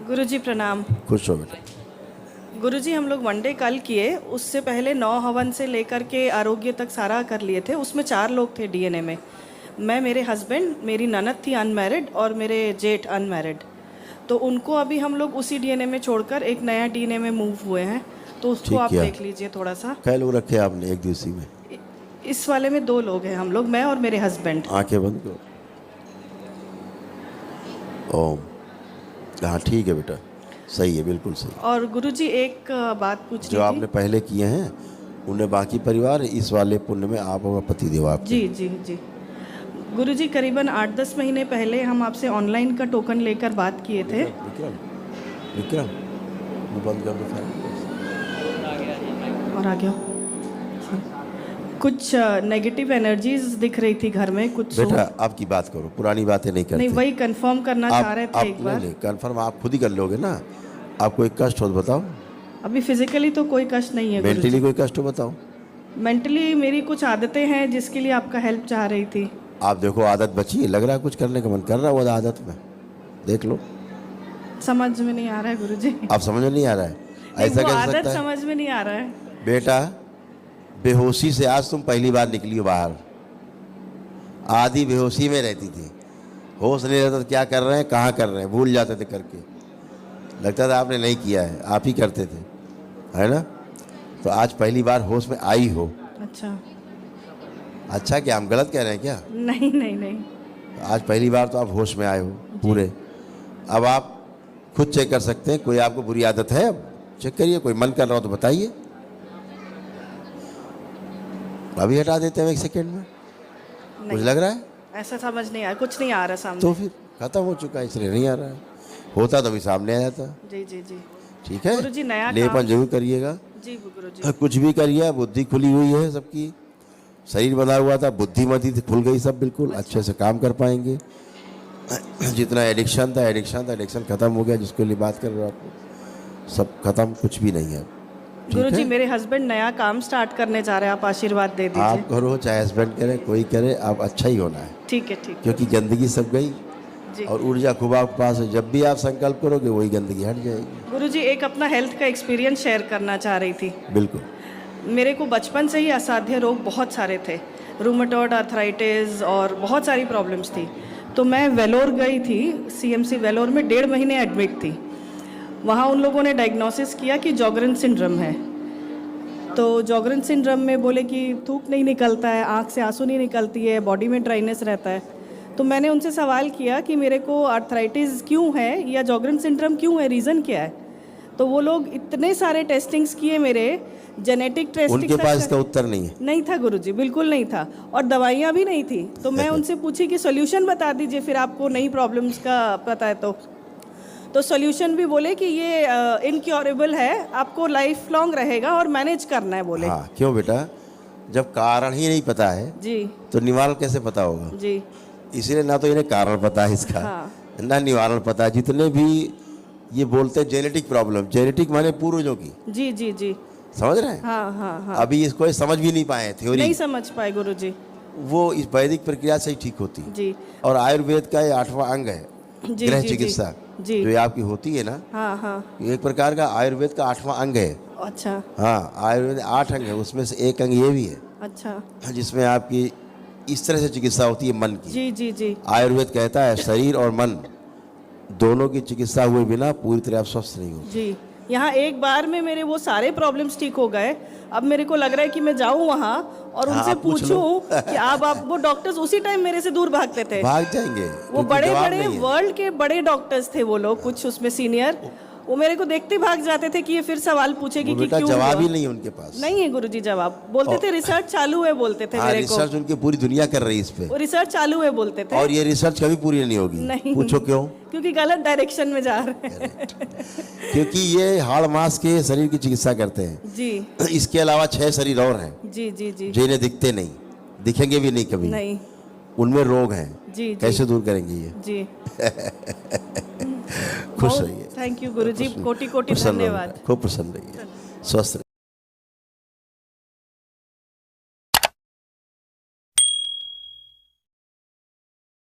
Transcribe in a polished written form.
गुरुजी प्रणाम। खुश हो बेटा। गुरुजी हम लोग वनडे कल किए, उससे पहले 9 हवन से लेकर के आरोग्य तक सारा कर लिए थे। उसमें 4 लोग थे डीएनए में। मैं, मेरे हस्बैंड, मेरी ननद थी अनमैरिड और मेरे जेठ अनमैरिड। तो उनको अभी हम लोग उसी डीएनए में छोड़कर एक नया डीएनए में मूव हुए हैं। तो उसको ठीक आप किया। देख लीजिए थोड़ा सा। कै लोग रखे आपने एक दिवसी में? इस वाले में 2 लोग हैं हम लोग, मैं और मेरे हस्बैंड। आंखें बंद करो। ओम। हाँ ठीक है बेटा, सही है, बिल्कुल सही। और गुरुजी एक बात पूछनी जो थी। आपने पहले किए हैं उन्हें बाकी परिवार, इस वाले पुण्य में आप और पति देव आपके। जी जी जी। गुरुजी करीबन 8-10 महीने पहले हम आपसे ऑनलाइन का टोकन लेकर बात किए थे। विक्रम, विक्रम वो बंद कर दो फैन। और आ गया। कुछ नेगेटिव एनर्जीज दिख रही थी घर में कुछ। बेटा आपकी बात करो, पुरानी बातें नहीं करते। नहीं, वही कंफर्म करना चाह रहे थे एक बार। नहीं, कंफर्म आप खुद ही कर लोगे ना। आपको एक कष्ट हो तो बताओ। अभी फिजिकली तो कोई कष्ट नहीं है। मेंटली कोई कष्ट हो बताओ। मेंटली मेरी कुछ आदतें हैं जिसके लिए आपका हेल्प चाह रही थी। आप देखो आदत बची है, लग रहा है कुछ करने का मन कर रहा है वो आदत में, देख लो। समझ में नहीं आ रहा है गुरुजी। आप समझ में नहीं आ रहा है? ऐसा वो कैसे आदत सकता है? समझ में नहीं आ रहा है बेटा बेहोशी से आज तुम पहली बार निकली हो बाहर। आधी बेहोशी में रहती थी, होश नहीं रहता तो क्या कर रहे हैं कहाँ कर रहे हैं भूल जाते थे करके। लगता था आपने नहीं किया है, आप ही करते थे, है ना? तो आज पहली बार होश में आई हो। अच्छा। अच्छा, क्या हम गलत कह रहे हैं क्या? नहीं नहीं नहीं। आज पहली बार तो आप होश में आए हो पूरे। अब आप खुद चेक कर सकते हैं, कोई आपको बुरी आदत है अब चेक करिए, कोई मन कर रहा हो तो बताइए, अभी हटा देते हैं 1 सेकेंड में। कुछ लग रहा है? ऐसा समझ नहीं आ रहा, कुछ नहीं आ रहा सामने। तो फिर खत्म हो चुका है, इसलिए नहीं आ रहा है। होता तो अभी सामने आ जाता। जी जी जी। ठीक है, गुरुजी नया लेपन जरूर करिएगा। जी गुरुजी। कुछ भी करिए, बुद्धि खुली हुई है सबकी। शरीर बना हुआ था, बुद्धिमती खुल गई सब, बिल्कुल अच्छे से काम कर पाएंगे। जितना एडिक्शन था एडिक्शन खत्म हो गया। जिसके लिए बात कर रहे हो आपको सब खत्म, कुछ भी नहीं है। गुरुजी मेरे हस्बैंड नया काम स्टार्ट करने जा रहे हैं, आप आशीर्वाद दे दीजिए। आप करो चाहे हस्बैंड करे, कोई करे, आप अच्छा ही होना है। ठीक है ठीक है। क्योंकि गंदगी सब गई और ऊर्जा खूब आपके पास है। जब भी आप संकल्प करोगे वही गंदगी हट जाएगी। गुरुजी एक अपना हेल्थ का एक्सपीरियंस शेयर करना चाह रही थी। बिल्कुल। मेरे को बचपन से ही असाध्य रोग बहुत सारे थे, रूमेटॉइड आर्थराइटिस और बहुत सारी प्रॉब्लम्स थी। तो मैं वेलोर गई थी, सीएमसी वेलोर में 1.5 महीने एडमिट थी। वहाँ उन लोगों ने डायग्नोसिस किया कि जॉगरन सिंड्रोम है। तो जॉगरन सिंड्रोम में बोले कि थूक नहीं निकलता है, आँख से आंसू नहीं निकलती है, बॉडी में ड्राइनेस रहता है। तो मैंने उनसे सवाल किया कि मेरे को आर्थराइटिस क्यों है या जॉगरन सिंड्रोम क्यों है, रीज़न क्या है? तो वो लोग इतने सारे टेस्टिंग्स किए, मेरे जेनेटिक टेस्टिंग। उनके पास इसका उत्तर नहीं है। नहीं था गुरुजी, बिल्कुल नहीं था, और दवाइयाँ भी नहीं थी। तो मैं उनसे पूछी कि सॉल्यूशन बता दीजिए फिर, आपको नई प्रॉब्लम्स का पता है तो सॉल्यूशन भी बोले कि ये इनक्योरेबल है, आपको लाइफ लॉन्ग रहेगा और मैनेज करना है बोले। हाँ, क्यों बेटा, जब कारण ही नहीं पता है जी तो निवारण कैसे पता होगा? जी। इसीलिए ना तो इन्हें कारण पता है इसका, हाँ। ना निवारण पता है। जितने भी ये बोलते हैं जेनेटिक प्रॉब्लम, जेनेटिक माने पूर्वजों की। जी जी जी। समझ रहे हैं? हाँ हाँ हाँ। अभी इसको समझ भी नहीं पाए, थ्योरी नहीं समझ पाए गुरुजी। वो इस वैदिक प्रक्रिया से ही ठीक होती है। जी। और आयुर्वेद का ये 8वां अंग है, जी गृह जी चिकित्सा जी। जो ये आपकी होती है ना, हाँ हाँ। ये एक प्रकार का आयुर्वेद का 8वां अंग है। अच्छा हाँ, आयुर्वेद 8 अंग है, उसमें से एक अंग ये भी है अच्छा। जिसमें आपकी इस तरह से चिकित्सा होती है मन की। जी जी जी। आयुर्वेद कहता है शरीर और मन दोनों की चिकित्सा हुए बिना पूरी तरह आप स्वस्थ नहीं हो। जी, यहाँ एक बार में मेरे वो सारे प्रॉब्लम्स ठीक हो गए। अब मेरे को लग रहा है कि मैं जाऊँ वहाँ और उनसे पूछूं कि आप वो डॉक्टर्स उसी टाइम मेरे से दूर भागते थे। भाग जाएंगे, वो बड़े बड़े वर्ल्ड के बड़े डॉक्टर्स थे वो लोग, कुछ उसमें सीनियर, वो मेरे को देखते भाग जाते थे कि ये फिर सवाल पूछेगी कि क्यों। जवाब ही नहीं उनके पास। नहीं है गुरुजी जवाब, बोलते थे रिसर्च चालू है, बोलते थे मेरे को। रिसर्च उनकी पूरी दुनिया कर रही है इस पे, वो रिसर्च चालू है बोलते थे। और ये रिसर्च कभी पूरी नहीं होगी। नहीं। पूछो क्यों? क्योंकि गलत डायरेक्शन में जा रहे हैं। क्योंकि ये हाड़ मांस के शरीर की चिकित्सा करते हैं जी। इसके अलावा 6 शरीर और हैं जी जी जी। जो इन्हें दिखते नहीं, दिखेंगे भी नहीं कभी। नहीं। उनमें रोग हैं। जी। कैसे दूर करेंगे ये? जी। खुश रहिए। थैंक यू गुरुजी, कोटि कोटि धन्यवाद। खूब प्रसन्न रहिए, स्वस्थ रहिए।